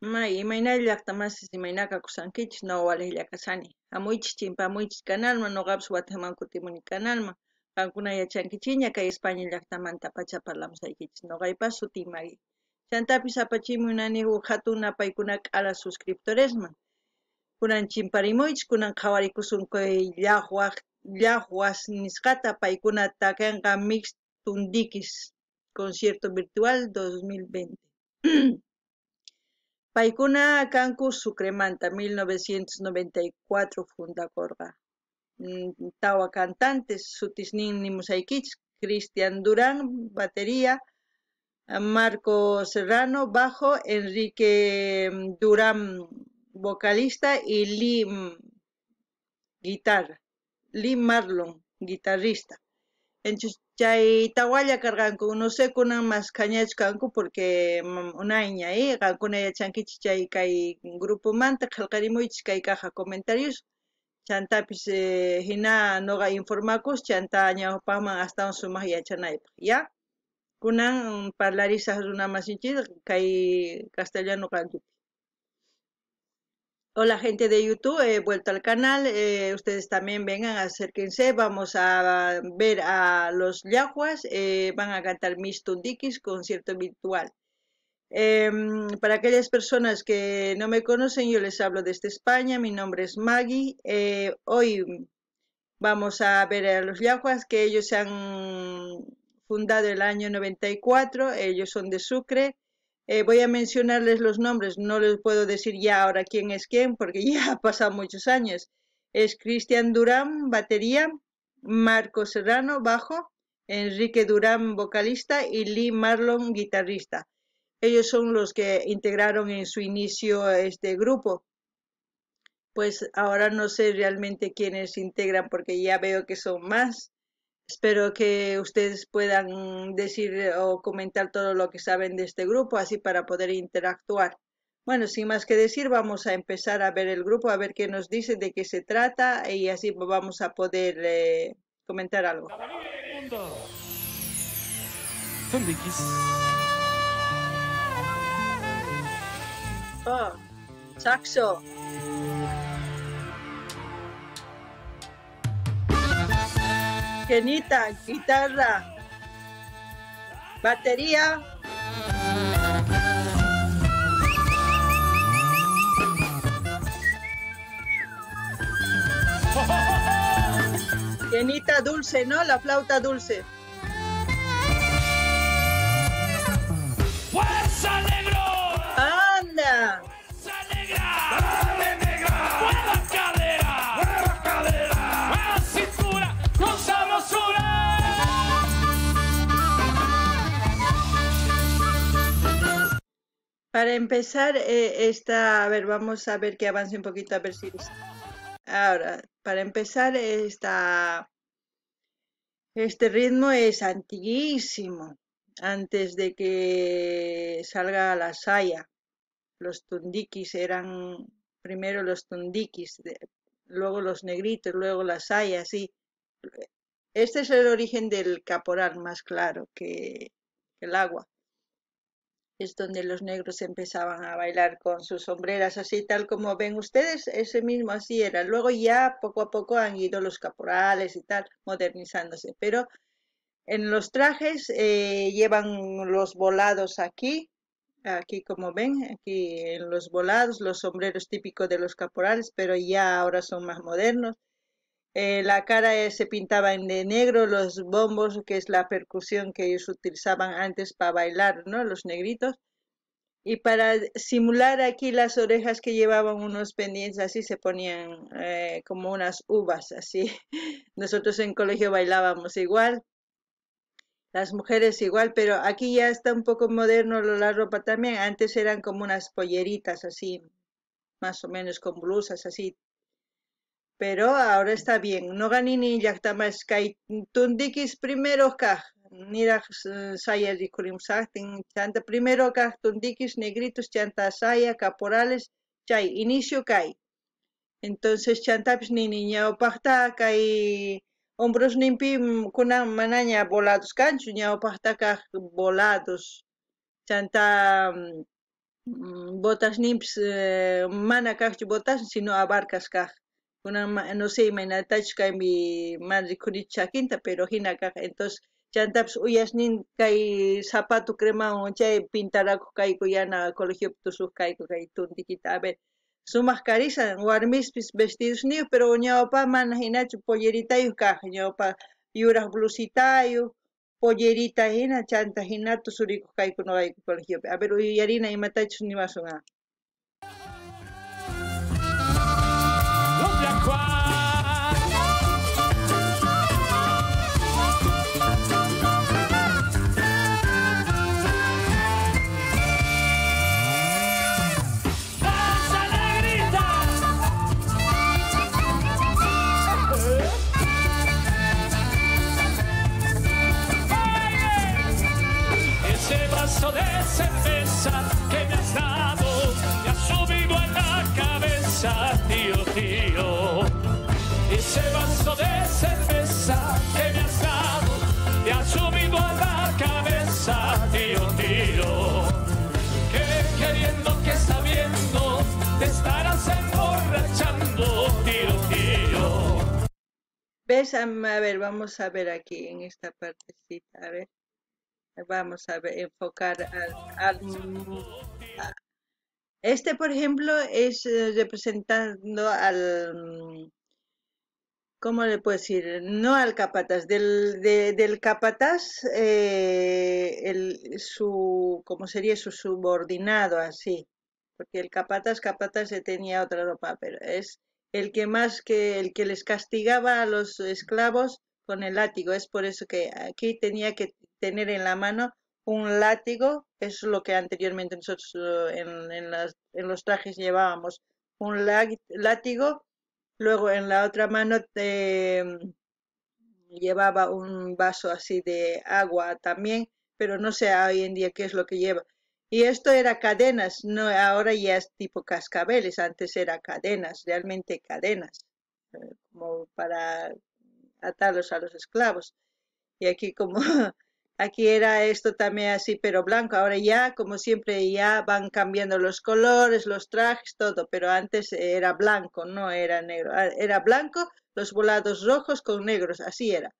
Imayna llaqtamasas imaynaka kusankichis nawaliqlla kasani. Hamuychis chimpamuychis kanalman, nuqapas Guatemalman kutimuni kanalman. Qankuna yachankichiña kay España llaqtamanta pacha parlamusaykichis. Nuqaypas sutii Mari. Chantapis apachimunani huk hatun napaykuná k'ala suscriptoresman. Kunan chimparimuychis, kunan qhawarikusun kay llaqwas nisqata paykuna takinqa Mix Tundikis concierto virtual 2020. Paykuna kanku Sucremanta 1994 fundakorqa. Tawa cantantes sutisnin nimusaykichis Cristian Durán batería, Marco Serrano bajo, Enrique Durán vocalista y Lee Marlon guitarrista. Entonces chay tawalla karganku no sé kunan mas kañach kanku porque unayña qankuna yachankichis chay kay grupo manta qillqarimuychis kay caja comentarios chantapis hina noqa informakus chanta ñawpaqman astawan sumaq yachanaypaq ya kunan parlarisaq runa masinchis kay castellano kankupi. Hola gente de YouTube, he vuelto al canal, ustedes también vengan, acérquense, vamos a ver a los yaguas, van a cantar Mis Tundikis, concierto virtual. Para aquellas personas que no me conocen, yo les hablo desde España, mi nombre es Maggie, hoy vamos a ver a los yaguas, que ellos se han fundado el año 94, ellos son de Sucre. Voy a mencionarles los nombres, no les puedo decir ya ahora quién es quién, porque ya ha pasado muchos años. Es Cristian Durán, batería, Marco Serrano, bajo, Enrique Durán, vocalista, y Lee Marlon, guitarrista. Ellos son los que integraron en su inicio este grupo. Pues ahora no sé realmente quiénes integran, porque ya veo que son más. Espero que ustedes puedan decir o comentar todo lo que saben de este grupo, así para poder interactuar. Bueno, sin más que decir, vamos a empezar a ver el grupo, a ver qué nos dice, de qué se trata, y así vamos a poder comentar algo. Oh, saxo. Kenita, guitarra, batería, Kenita dulce, ¿no? La flauta dulce. ¡Fuerza, negro! ¡Anda! ¡Fuerza negra! ¡Dale, negra! ¡Mueva cadera! ¡Mueva cadera! ¡Mueva cintura! ¡Con sabrosura! Para empezar, a ver, vamos a ver que avance un poquito, a ver si... Ahora, para empezar, este ritmo es antiguísimo, antes de que salga la saya. Los tundikis eran primero los tundikis, luego los negritos, luego la saya, así. Este es el origen del caporal, más claro que el agua. Es donde los negros empezaban a bailar con sus sombreras así, tal como ven ustedes, ese mismo así era. Luego ya poco a poco han ido los caporales y tal, modernizándose. Pero en los trajes llevan los volados aquí como ven, aquí en los volados, los sombreros típicos de los caporales, pero ya ahora son más modernos. La cara se pintaba de negro, los bombos, que es la percusión que ellos utilizaban antes para bailar, ¿no? Los negritos. Y para simular aquí las orejas que llevaban unos pendientes así, se ponían como unas uvas, así. Nosotros en colegio bailábamos igual, las mujeres igual, pero aquí ya está un poco moderno la ropa también. Antes eran como unas polleritas así, más o menos con blusas así, pero ahora está bien. No ganini llaqtamas kay tundikis primero kaq niraq saya rikurimsaqtin chanta primero kaq tundikis negritos chanta saya caporales chay inicio kay. Entonces chantapis nini ñawpaqta kay hombros nimpi kunan manaña volados kanchu ñawpaqta kaq volados chanta botas nimps mana kaqchu botas sino abarcas kaq kuna no sé imaynatachu kaymi mana rikhunichu chakinta pero hina kaq entonces chantapas uyasnin kay zapato cremawan chay pintarakuq kayku yana colegiopi tusuq kayku kay tuntikita a ver sumaq karishan warmispis vestidos niyu pero ñawpa mana hinachu polleritayuq kaq ñawpa yuraq blusitayuq pollerita hina chanta hina tusurikuq kayku nuqayku colegiopi a ver uyarina imatachus nimasunqa Los de Aqua. Danza negrita. Baile. Ese vaso de cerveza que me has dado me ha subido a la cabeza, tío, tío. Ese vaso de cerveza que me has dado me ha subido a la cabeza, tío, tío. Que queriendo que sabiendo te estarás emborrachando, tío, tío. ves a ver vamos a ver aquí en esta partecita a ver vamos a ver enfocar a- este por ejemplo es representando al ¿cómo le puedo decir? No al capataz, del capataz, ¿cómo sería su subordinado así? Porque el capataz se tenía otra ropa, pero es el que más el que les castigaba a los esclavos con el látigo. Es por eso que aquí tenía que tener en la mano un látigo, es lo que anteriormente nosotros en los trajes llevábamos, un látigo. Luego en la otra mano llevaba un vaso así de agua también, pero no sé hoy en día qué es lo que lleva. Y esto era cadenas, no, ahora ya es tipo cascabeles, antes era cadenas, realmente cadenas, como para atarlos a los esclavos. Y aquí como aquí era esto también así, pero blanco. Ahora ya, como siempre, ya van cambiando los colores, los trajes, todo, pero antes era blanco, no era negro. Era blanco, los volados rojos con negros, así era.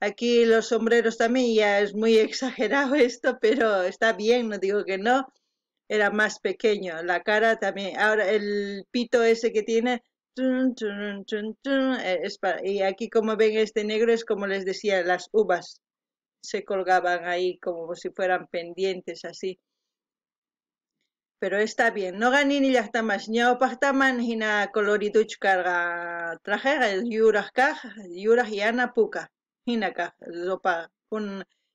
Aquí los sombreros también ya es muy exagerado esto, pero está bien, no digo que no. Era más pequeño, la cara también. Ahora el pito ese que tiene, y aquí como ven este negro es como les decía, las uvas se colgaban ahí como si fueran pendientes así. Pero está bien, no ganini llaqtamas ñawpaqtaman hina coloriduchu karqa trajeqa yuraq yana puka hina kaq ropa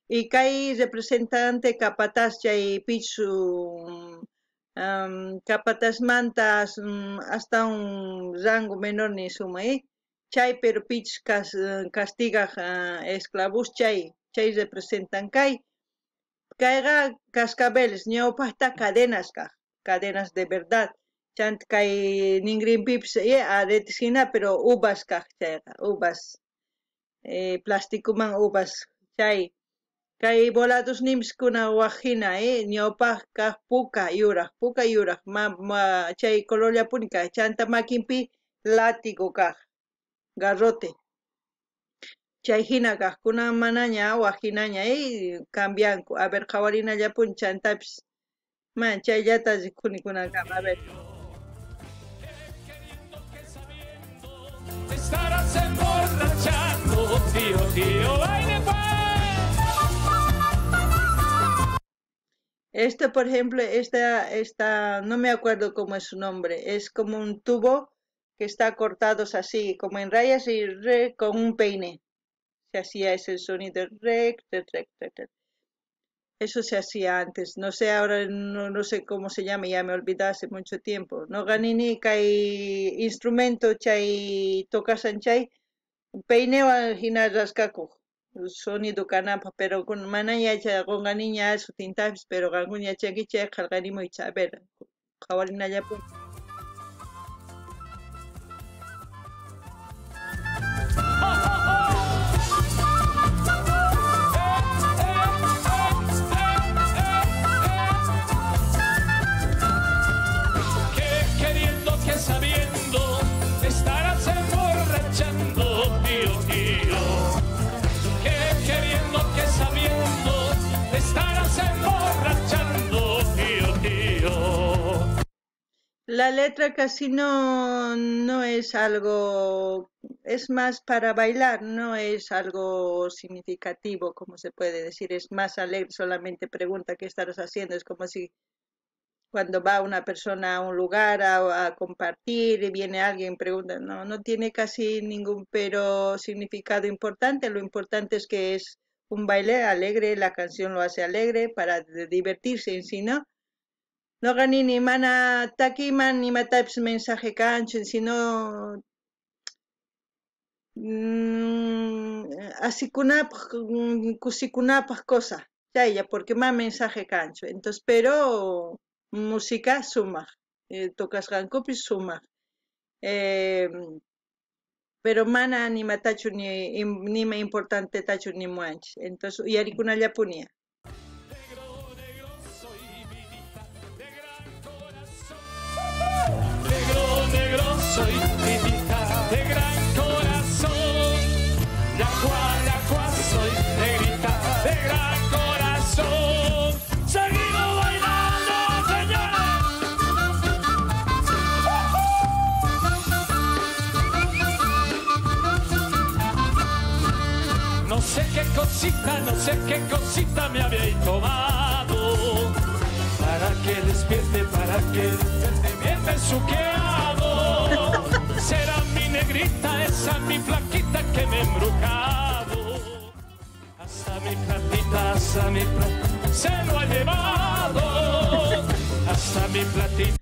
y kay representante capataz chay pichu capatazmanta hasta un rango menor ni suma chay pero pichu castigaq esclavos chay representan kayqa cascabeles ñawpaqta cadenas kaq cadenas de verdad chant kay ningrinpipas aretes hina pero uvas kaq chayqa uvas plastikuman uvas chay kay volados nimskuna waq hina ñawpaq kaq puka yuraq chay colorllapuni kaq chanta makinpi látigo kaq garrote chay hina kaqkuna manaña waqhinaña cambianku a ver qhawarinallapunki chantapis man chayllata rikhuni kunankama a ver Te estarás emborrachando, tío, tío, baile pues. esto por ejemplo esta no me acuerdo cómo es su nombre es como un tubo que está cortados así como en rayas y con un peine se hacía ese sonido rec. Eso se hacía antes, no sé ahora, no sé cómo se llama, ya me olvidé hace mucho tiempo. No ganini kay instrumento chay tocasan chay peineo hina rascaco sonido canapa, pero con manaya chay con ganiña su tintabis, pero ganguña chay chay jalganimo y chaber, jabalina ya pues. La letra casi no es algo, es más para bailar, no es algo significativo, como se puede decir, es más alegre, solamente pregunta qué estarás haciendo, es como si cuando va una persona a un lugar a compartir y viene alguien, pregunta, no tiene casi ningún pero significado importante, lo importante es que es un baile alegre, la canción lo hace alegre para divertirse en sí, ¿no? No gani ni mana takiman ni mataps mensaje canchen, sino mm, asikunapaq kusikunapaq cosa, chaya, porque más mensaje cancho. Entonces, pero música sumaq, tocasqankupis sumaq. Eh, pero mana ni matachu ni me importante tachu ni muanch. Entonces, yaricuna punia. Negro, negro soy, vidita de gran corazón. Negro, negro soy, vidita de gran corazón. Yacua soy, negrita de gran corazón. Seguimos bailando, señores. No sé qué cosita me habéis tomado. Para que despierte bien besuqueado. Será mi negrita, esa mi flaquita que me he embrujado. Hasta mi platita, se lo ha llevado. Hasta mi platita.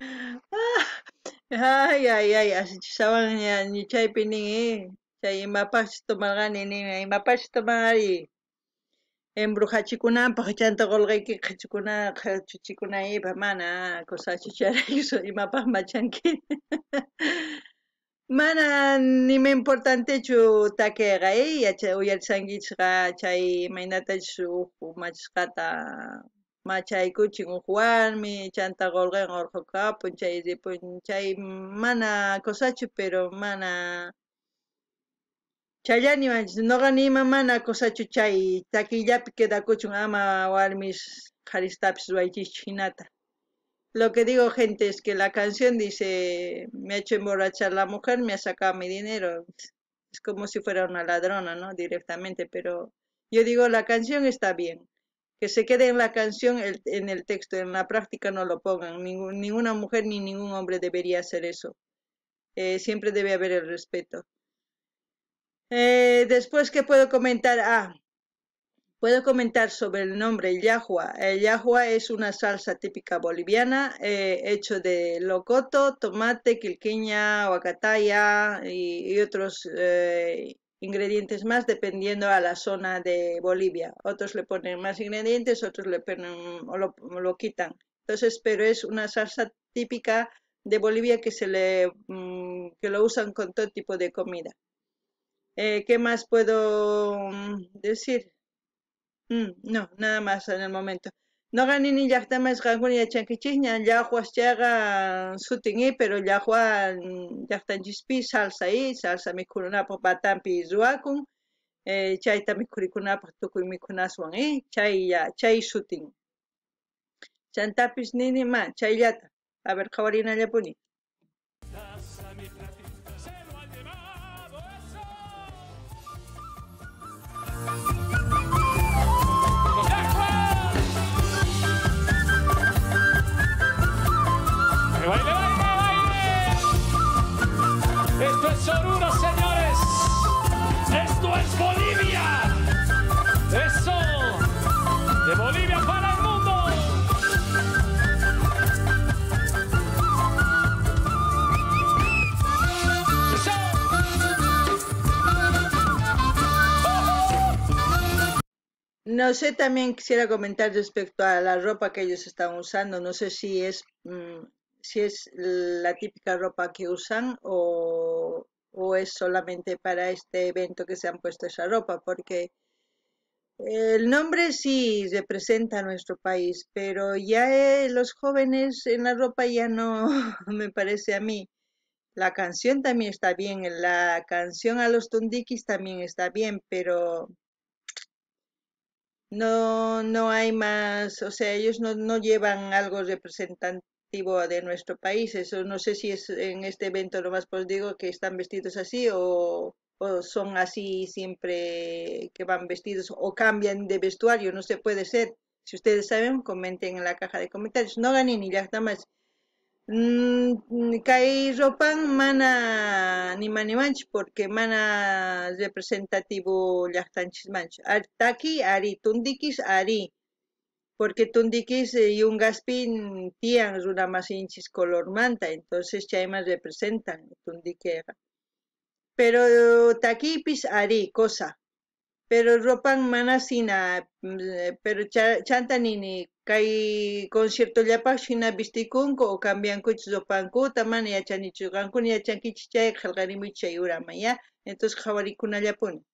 Ay, así chisaban ni chay pini, chay mapas tomargani ni mapas tomari. Embrujachikunapaq chanta qolqayki qhichikuna chuchikunaypaq mana cosa chucharayso imapaq machanki. Mana nima importantechu takiqa uyarisankichqa chay imaynatachu huk machishqata machaykuchin huk warmi chanta qolqayqa urqukapun chay ripun chay mana cosachu pero mana chayllanimantach nuqa nima mana cosachu chay takillapi quedakuchun ama warmish qaristapis ruwaychikchu hinata. Lo que digo, gente, es que la canción dice, me ha hecho emborrachar la mujer, me ha sacado mi dinero. Es como si fuera una ladrona, ¿no? Directamente, pero yo digo, la canción está bien. Que se quede en la canción, en el texto, en la práctica no lo pongan. Ninguna mujer ni ningún hombre debería hacer eso. Siempre debe haber el respeto. Después, ¿qué puedo comentar? Puedo comentar sobre el nombre, el yahua. El yahua es una salsa típica boliviana, hecho de locoto, tomate, quilquiña, huacataya y otros ingredientes más, dependiendo a la zona de Bolivia. Otros le ponen más ingredientes, otros le ponen o lo quitan. Entonces, pero es una salsa típica de Bolivia que que lo usan con todo tipo de comida. ¿Qué más puedo decir? No, nada más en el momento. No gané ni llaqtamas qankuna yachankichikña llahuas chaqa sutinmi, pero llahua llaqtanchispi salsa mikhunanapaq batampi ruwakun, chayta mikhurikunapaq tukuy mikhunaswan, chay sutin. Chantapis nini chayllata. A ver, qhawarinallapuni. ¡Baile, baile, baile! Esto es Oruro, señores. Esto es Bolivia. Eso. De Bolivia para el mundo. No sé, también quisiera comentar respecto a la ropa que ellos están usando. No sé si es la típica ropa que usan o es solamente para este evento que se han puesto esa ropa, porque el nombre sí representa a nuestro país, pero ya los jóvenes en la ropa ya no me parece a mí. La canción también está bien, la canción a los tundikis también está bien, pero no hay más, o sea, ellos no llevan algo representativo de nuestro país. Eso no sé si es en este evento lo más pues digo que están vestidos así o son así siempre que van vestidos o cambian de vestuario, no se puede ser. Si ustedes saben, comenten en la caja de comentarios. No ganen ni ya más. Kay ropan mana nimanchu porque mana representativo llaqtanchismanchu. Taki ari tundikis ari porque tundikis yungaspin tian runamasinchis colormanta, entonces chayman representan tundiqueqa. Pero takipis ari cosa, pero ropan mana sina, pero chanta nini kay concierto llapak shina vistikunku o cambiankuchis ropankuta mana yachanichu qankuna yachankichis chay qillqarimuy chay urama ya, entonces qhawarikunallapuno.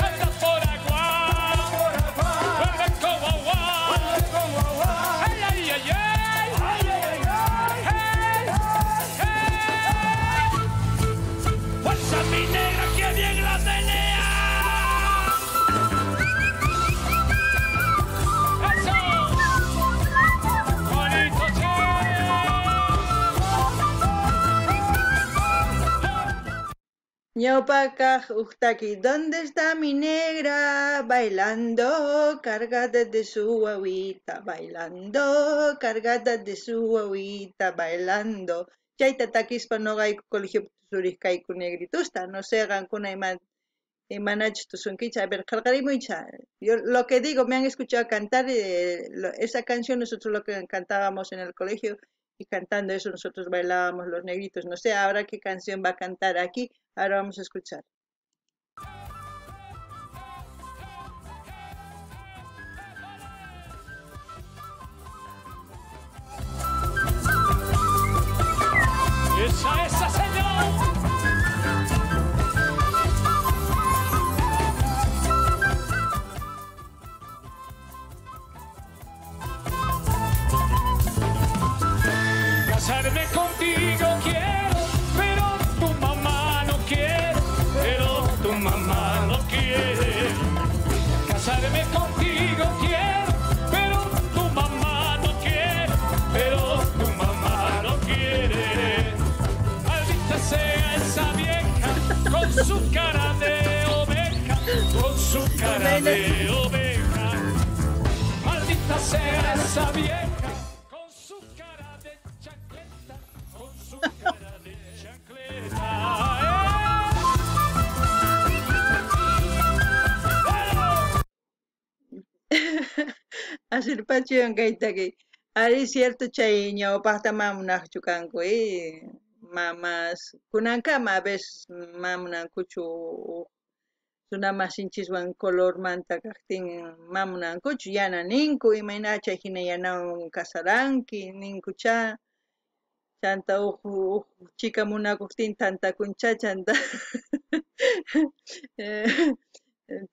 Anda por agua, vuelve como agua. Ay, ay, ay, ay, ay, ay, ay, ay. Fuerza mi negra que bien la menea. Eso, bonito che. Ñawpakaq uhtaki, ¿dónde está mi negra? Bailando, cargada de su agüita, bailando, cargada de su agüita, bailando. Chayta takispa noqayku colegio tusurishkayku negritusta, no sé qankuna imanachu tusunkicha, a ver, qillqarimuycha. Yo lo que digo, me han escuchado cantar esa canción, nosotros lo que cantábamos en el colegio y cantando eso nosotros bailábamos los negritos. No sé ahora qué canción va a cantar aquí. Ahora vamos a escuchar. Esa señor. Casarme contigo quiero, pero tu mamá no quiere, pero tu mamá no quiere. Casarme contigo quiero, pero tu mamá no quiere, pero tu mamá no quiere. Maldita sea esa vieja con su cara de oveja, con su cara de oveja. Maldita sea esa vieja. Asirpachuwan kaytaki ari cierto chay ñawpaqta mamunaqchu kanku mamas kunankama a veces mamunankuchu runamasinchikwan colormanta kaqtin mamunankuchu yana ninku imayna chayhina yanawan kasaranki ninkucha chanta huk chika munakuqtin tantakuncha chanta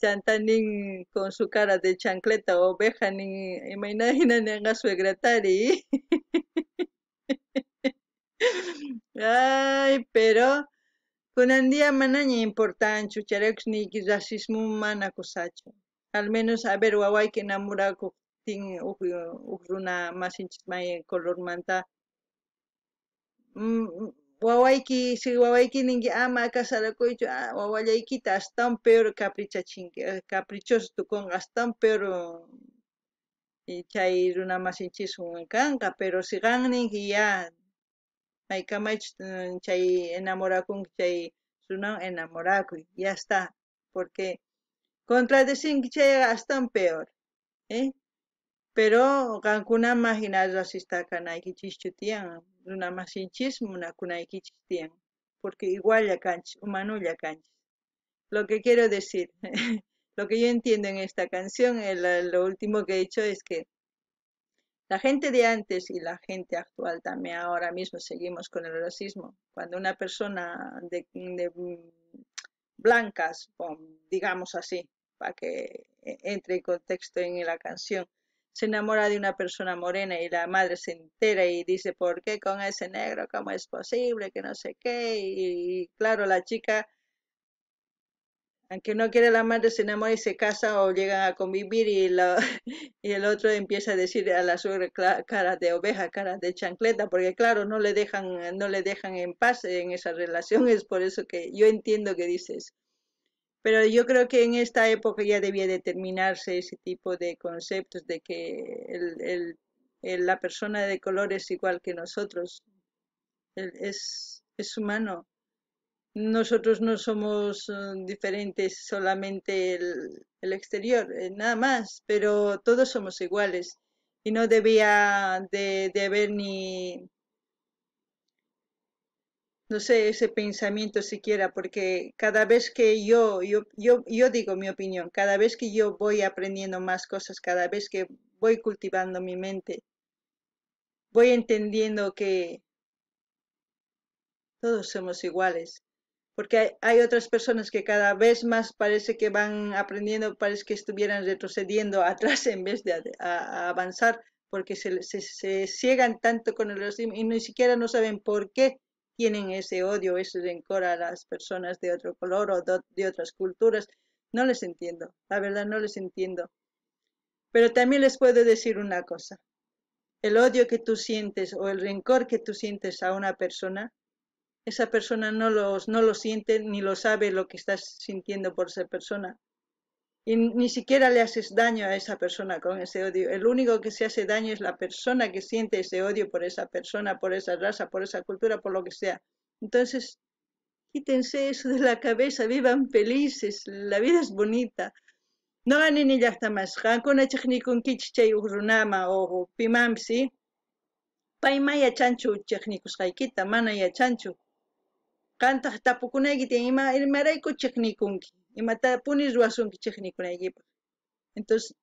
chanta nin con su cara de chancleta oveja nin imayna hina ninqa suegratari ay pero kunan día manaña importanchu charaykush niyki racismo mana kusachu al menos a ver wawayki enamurakuqtin huk runa masinchik may colormanta si wawayki ninki ama kasarakuychu wawallaykita astawan peor caprichachinki caprichoso tukunqa astawan peor chay runa masinchikwan kanqa pero si qan ninki ya maykamaychu chay enamurakunki chay runawan enamorakuy ya está porque contradecirki chayqa astawan peor pero qankunama hina racista kanaykichikchu tiyan runa masinchis munakunaykichis tiyan porque igualla kanchis humanulla kanchis lo que quiero decir lo que yo entiendo en esta canción lo último que he dicho es que la gente de antes y la gente actual también ahora mismo seguimos con el racismo cuando una persona de blancas digamos así para que entre en contexto en la canción se enamora de una persona morena y la madre se entera y dice, ¿por qué con ese negro? ¿Cómo es posible? Que no sé qué. Y claro, la chica Aunque no quiere la madre, se enamora y se casa o llegan a convivir y el otro empieza a decir a la suegra cara de oveja, cara de chancleta, porque claro, no le dejan en paz en esa relación, es por eso que yo entiendo que dices. Pero yo creo que en esta época ya debía determinarse ese tipo de conceptos de que la persona de color es igual que nosotros, es humano. Nosotros no somos diferentes solamente el exterior, nada más, pero todos somos iguales y no debía de haber ni, no sé, ese pensamiento siquiera, porque cada vez que yo digo mi opinión, cada vez que yo voy aprendiendo más cosas, cada vez que voy cultivando mi mente, voy entendiendo que todos somos iguales. Porque hay otras personas que cada vez más parece que van aprendiendo, parece que estuvieran retrocediendo atrás en vez de a avanzar, porque se ciegan tanto con el racismo y ni siquiera no saben por qué tienen ese odio, ese rencor a las personas de otro color o de otras culturas. No les entiendo, la verdad no les entiendo. Pero también les puedo decir una cosa, el odio que tú sientes o el rencor que tú sientes a una persona, esa persona no lo siente ni lo sabe lo que estás sintiendo por esa persona. Y ni siquiera le haces daño a esa persona con ese odio. El único que se hace daño es la persona que siente ese odio por esa persona, por esa raza, por esa cultura, por lo que sea. Entonces, quítense eso de la cabeza, vivan felices, la vida es bonita. No ganen ni hasta más. Hankuna chiknikun kichchay urunama o pimamsi. Paima yachanchu chiknikusqaykita, mana yachanchu. Qantaq tapukunaykita imarayku chiqnikunki, imatapunis ruwasunki chiqnikunaykipaq. Entonces,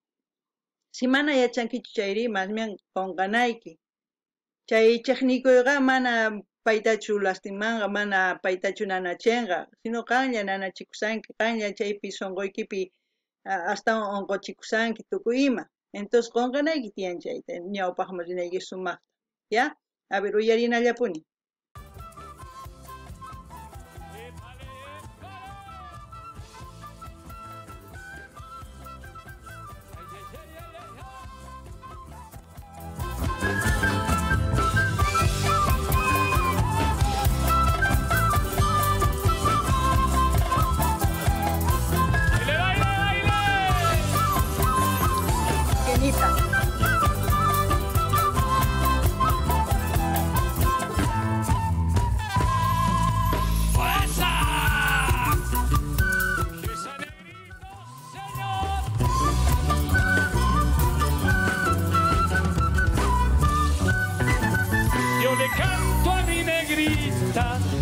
si mana yachankichu chayri, más bien qonqanayki. Chay chiqnikuyqa mana paytachu lastimanqa, mana paytachu nanachinqa, sino qanlla nanachikusanki, qanlla chaypi sunquykipi hasta onqochikusanki tukuy ima. Entonces, qonqanayki tiyan chayta, ñawpaqman rinayki sumaqta. ¿Ya? A ver, uyarinallapuni.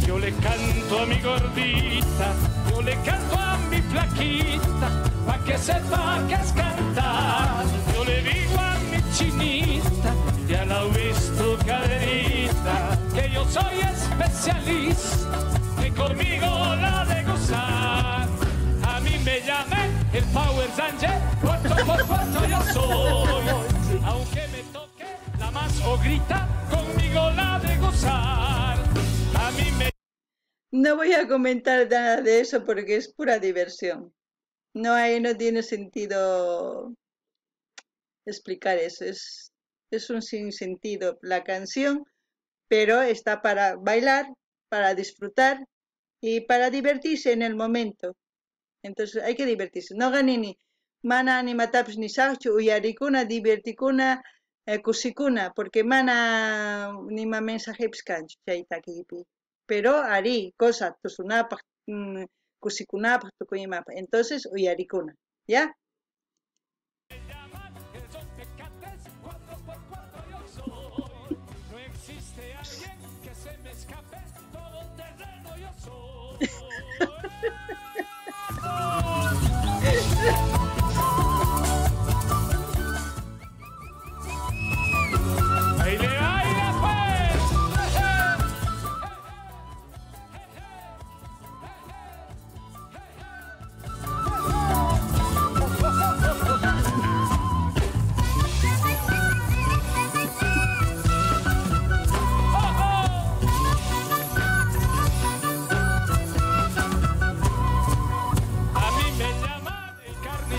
Yo le canto a mi gordita, yo le canto a mi flaquita, pa' que sepa que es cantar. Yo le digo a mi chinita, ya la he visto caderita, que yo soy especialista, que conmigo la de gozar. A mí me llaman el Power Ranger, cuarto por cuarto yo soy, aunque me toque la más ogrita, conmigo la de gozar. A mí me... No voy a comentar nada de eso porque es pura diversión. No tiene sentido explicar eso. Es un sinsentido la canción, pero está para bailar, para disfrutar y para divertirse en el momento. Entonces hay que divertirse. No ganini mana ni mataps ni sachu uyarikuna divertikuna kusikuna porque mana ni ma mensaje pskanchu chayta kipi. Pero ari cosa tusunapaq kusikunapaq tukuyimapaq. Entonces uyarikuna, ¿ya?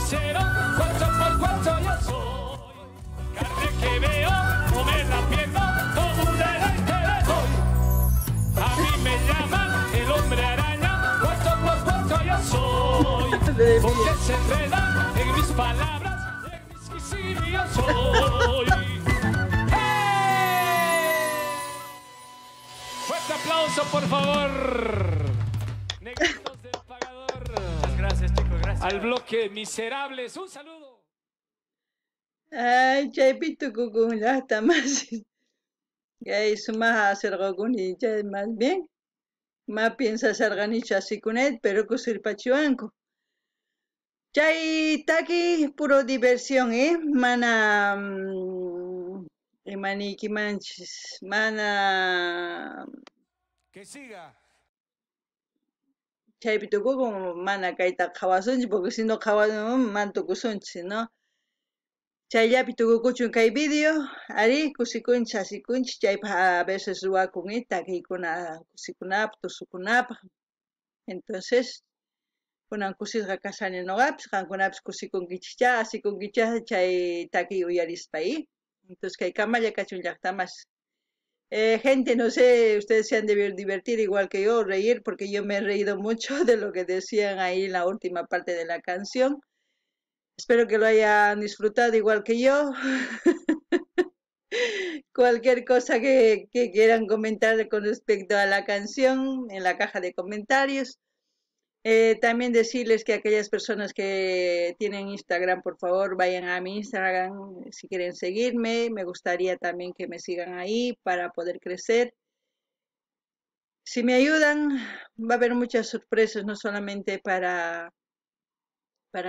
carnicero, 4x4 yo soy. Carne que veo, come la pierdo, como un deleite le doy. A mí me llaman el hombre araña, 4x4 yo soy. Porque se enreda en mis palabras, en mis quisitos yo soy. Fuerte aplauso, por favor. Negritos del Pagador. Muchas gracias, chicos, gracias. Al bloque Miserables, un saludo. Ay, chaypito kukun llaqta masis. Kay sumaqa asirqukuni chay más bien. Ma piensa sarqanichu asikunet, pero kusirpachiwanku. Chay taki puro diversión, mana manchis, mana Que siga. chaypito kukun mana kayta qhawasunchi, porque si no qhawasun mantukusunchi, ¿no? Chayllapi tukukuchun kay video, ari kusikunchis asikunchis, chaypa a veces ruwakun takiykuna kusikunapaq, tusukunapaq. Entonces, kunan kusisqa kasani nuqapis, qankunapis kusikunkichikcha, asikunkichá chay takiy uyarispa. Entonces kay kamalla kachun llaqtamas. Gente, no sé, ustedes se han de divertir igual que yo, reír, porque yo me he reído mucho de lo que decían ahí en la última parte de la canción. Espero que lo hayan disfrutado igual que yo. Cualquier cosa que quieran comentar con respecto a la canción en la caja de comentarios. También decirles que aquellas personas que tienen Instagram, por favor, vayan a mi Instagram si quieren seguirme. Me gustaría también que me sigan ahí para poder crecer. Si me ayudan, va a haber muchas sorpresas, no solamente para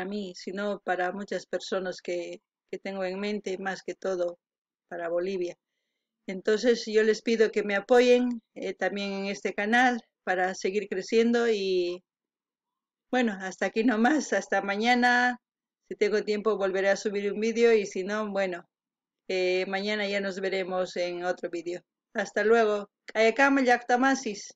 mí, sino para muchas personas que tengo en mente, más que todo para Bolivia. Entonces yo les pido que me apoyen también en este canal para seguir creciendo y bueno, hasta aquí nomás, hasta mañana. Si tengo tiempo volveré a subir un vídeo y si no, bueno, mañana ya nos veremos en otro vídeo. Hasta luego. Kayakama llaqtamasis.